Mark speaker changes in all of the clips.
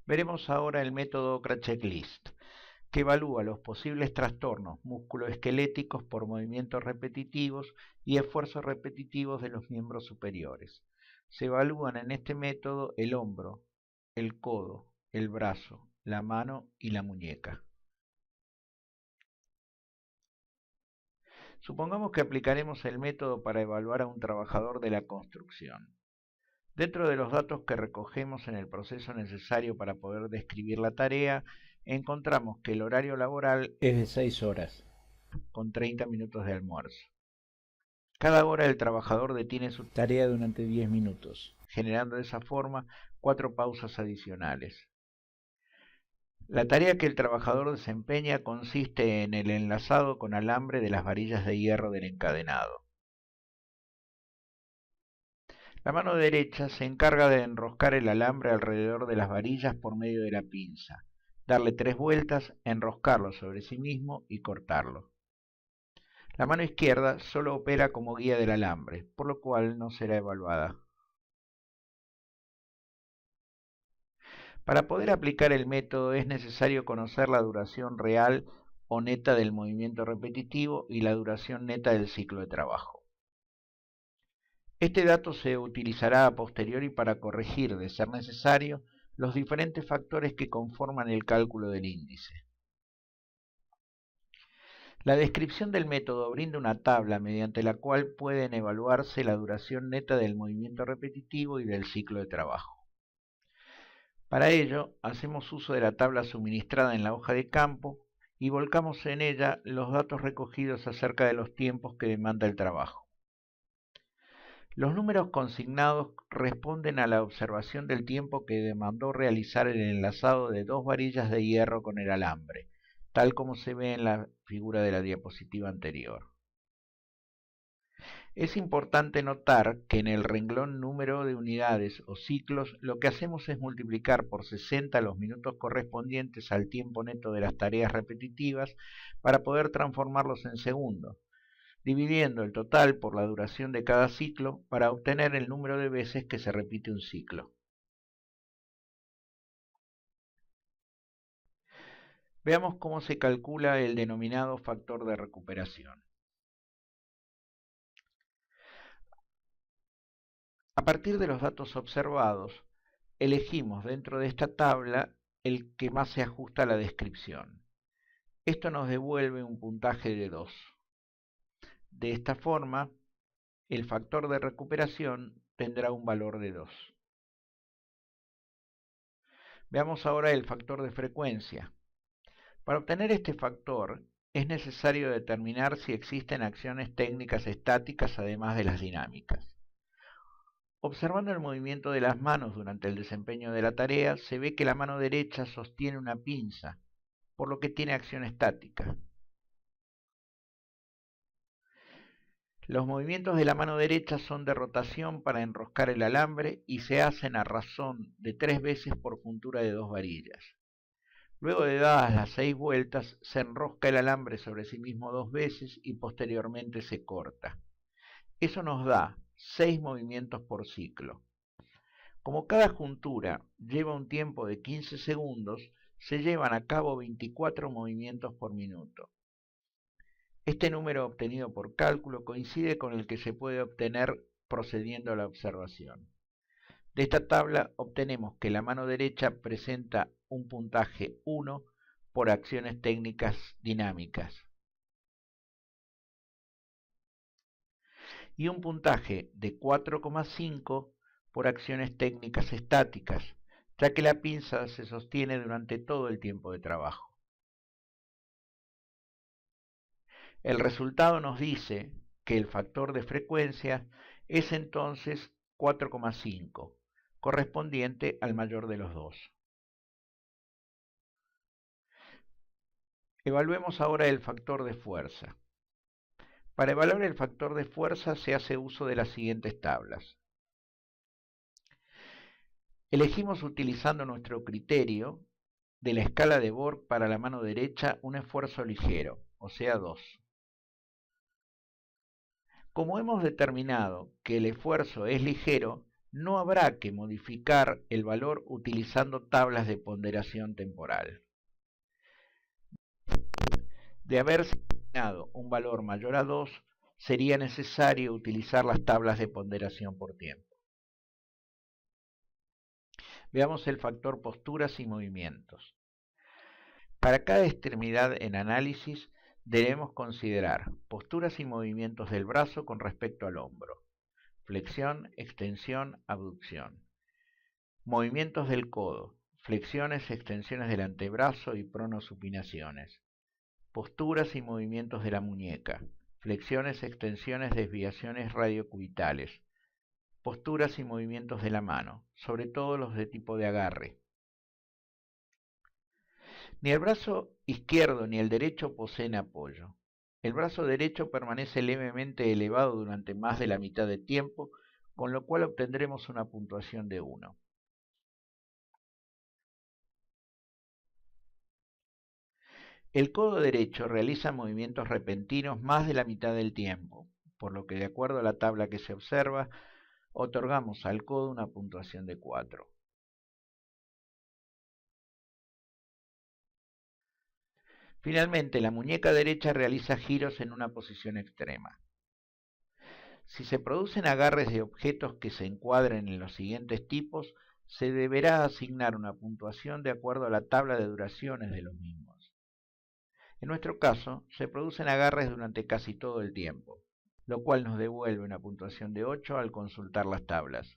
Speaker 1: Veremos ahora el método Checklist, que evalúa los posibles trastornos musculoesqueléticos por movimientos repetitivos y esfuerzos repetitivos de los miembros superiores. Se evalúan en este método el hombro, el codo, el brazo, la mano y la muñeca. Supongamos que aplicaremos el método para evaluar a un trabajador de la construcción. Dentro de los datos que recogemos en el proceso necesario para poder describir la tarea, encontramos que el horario laboral es de 6 horas, con 30 minutos de almuerzo. Cada hora el trabajador detiene su tarea durante 10 minutos, generando de esa forma 4 pausas adicionales. La tarea que el trabajador desempeña consiste en el enlazado con alambre de las varillas de hierro del encadenado. La mano derecha se encarga de enroscar el alambre alrededor de las varillas por medio de la pinza, darle 3 vueltas, enroscarlo sobre sí mismo y cortarlo. La mano izquierda solo opera como guía del alambre, por lo cual no será evaluada. Para poder aplicar el método es necesario conocer la duración real o neta del movimiento repetitivo y la duración neta del ciclo de trabajo. Este dato se utilizará a posteriori para corregir, de ser necesario, los diferentes factores que conforman el cálculo del índice. La descripción del método brinda una tabla mediante la cual pueden evaluarse la duración neta del movimiento repetitivo y del ciclo de trabajo. Para ello, hacemos uso de la tabla suministrada en la hoja de campo y volcamos en ella los datos recogidos acerca de los tiempos que demanda el trabajo. Los números consignados responden a la observación del tiempo que demandó realizar el enlazado de 2 varillas de hierro con el alambre, tal como se ve en la figura de la diapositiva anterior. Es importante notar que en el renglón número de unidades o ciclos lo que hacemos es multiplicar por 60 los minutos correspondientes al tiempo neto de las tareas repetitivas para poder transformarlos en segundos, dividiendo el total por la duración de cada ciclo para obtener el número de veces que se repite un ciclo. Veamos cómo se calcula el denominado factor de recuperación. A partir de los datos observados, elegimos dentro de esta tabla el que más se ajusta a la descripción. Esto nos devuelve un puntaje de 2. De esta forma, el factor de recuperación tendrá un valor de 2. Veamos ahora el factor de frecuencia. Para obtener este factor, es necesario determinar si existen acciones técnicas estáticas además de las dinámicas. Observando el movimiento de las manos durante el desempeño de la tarea, se ve que la mano derecha sostiene una pinza, por lo que tiene acción estática. Los movimientos de la mano derecha son de rotación para enroscar el alambre y se hacen a razón de 3 veces por juntura de 2 varillas. Luego de dadas las 6 vueltas, se enrosca el alambre sobre sí mismo 2 veces y posteriormente se corta. Eso nos da 6 movimientos por ciclo. Como cada juntura lleva un tiempo de 15 segundos, se llevan a cabo 24 movimientos por minuto. Este número obtenido por cálculo coincide con el que se puede obtener procediendo a la observación. De esta tabla obtenemos que la mano derecha presenta un puntaje 1 por acciones técnicas dinámicas y un puntaje de 4,5 por acciones técnicas estáticas, ya que la pinza se sostiene durante todo el tiempo de trabajo. El resultado nos dice que el factor de frecuencia es entonces 4,5, correspondiente al mayor de los dos. Evaluemos ahora el factor de fuerza. Para evaluar el factor de fuerza se hace uso de las siguientes tablas. Elegimos utilizando nuestro criterio de la escala de Borg para la mano derecha un esfuerzo ligero, o sea 2. Como hemos determinado que el esfuerzo es ligero, no habrá que modificar el valor utilizando tablas de ponderación temporal. De haberse asignado un valor mayor a 2, sería necesario utilizar las tablas de ponderación por tiempo. Veamos el factor posturas y movimientos. Para cada extremidad en análisis debemos considerar posturas y movimientos del brazo con respecto al hombro, flexión, extensión, abducción. Movimientos del codo, flexiones, extensiones del antebrazo y pronosupinaciones. Posturas y movimientos de la muñeca, flexiones, extensiones, desviaciones radiocubitales. Posturas y movimientos de la mano, sobre todo los de tipo de agarre. Ni el brazo izquierdo ni el derecho poseen apoyo. El brazo derecho permanece levemente elevado durante más de la mitad del tiempo, con lo cual obtendremos una puntuación de 1. El codo derecho realiza movimientos repentinos más de la mitad del tiempo, por lo que de acuerdo a la tabla que se observa, otorgamos al codo una puntuación de 4. Finalmente, la muñeca derecha realiza giros en una posición extrema. Si se producen agarres de objetos que se encuadren en los siguientes tipos, se deberá asignar una puntuación de acuerdo a la tabla de duraciones de los mismos. En nuestro caso, se producen agarres durante casi todo el tiempo, lo cual nos devuelve una puntuación de 8 al consultar las tablas.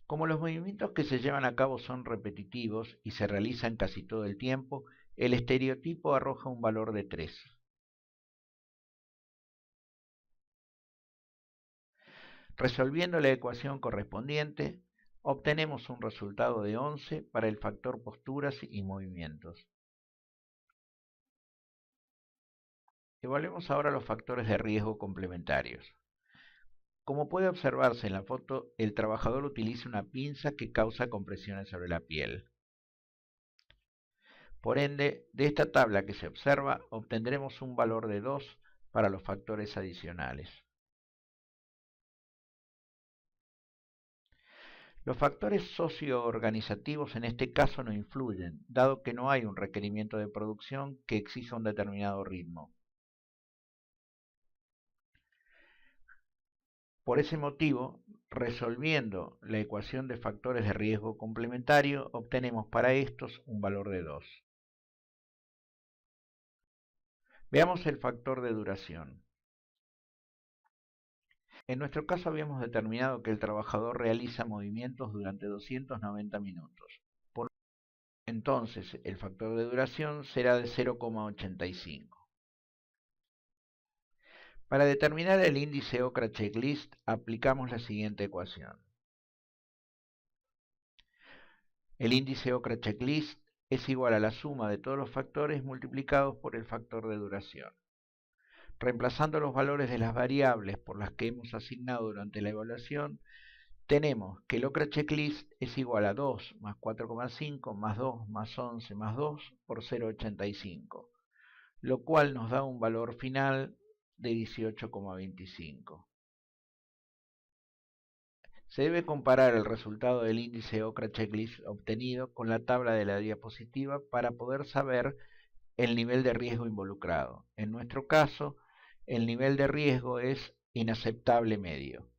Speaker 1: Como los movimientos que se llevan a cabo son repetitivos y se realizan casi todo el tiempo, el estereotipo arroja un valor de 3. Resolviendo la ecuación correspondiente, obtenemos un resultado de 11 para el factor posturas y movimientos. Evaluemos ahora los factores de riesgo complementarios. Como puede observarse en la foto, el trabajador utiliza una pinza que causa compresiones sobre la piel. Por ende, de esta tabla que se observa, obtendremos un valor de 2 para los factores adicionales. Los factores socioorganizativos en este caso no influyen, dado que no hay un requerimiento de producción que exija un determinado ritmo. Por ese motivo, resolviendo la ecuación de factores de riesgo complementario, obtenemos para estos un valor de 2. Veamos el factor de duración. En nuestro caso habíamos determinado que el trabajador realiza movimientos durante 290 minutos. Entonces, el factor de duración será de 0,85. Para determinar el índice OCRA Checklist, aplicamos la siguiente ecuación. El índice OCRA Checklist es igual a la suma de todos los factores multiplicados por el factor de duración. Reemplazando los valores de las variables por las que hemos asignado durante la evaluación, tenemos que el OCRA Checklist es igual a 2 más 4,5 más 2 más 11 más 2 por 0,85, lo cual nos da un valor final de 18,25. Se debe comparar el resultado del índice OCRA Checklist obtenido con la tabla de la diapositiva para poder saber el nivel de riesgo involucrado. En nuestro caso, el nivel de riesgo es inaceptable medio.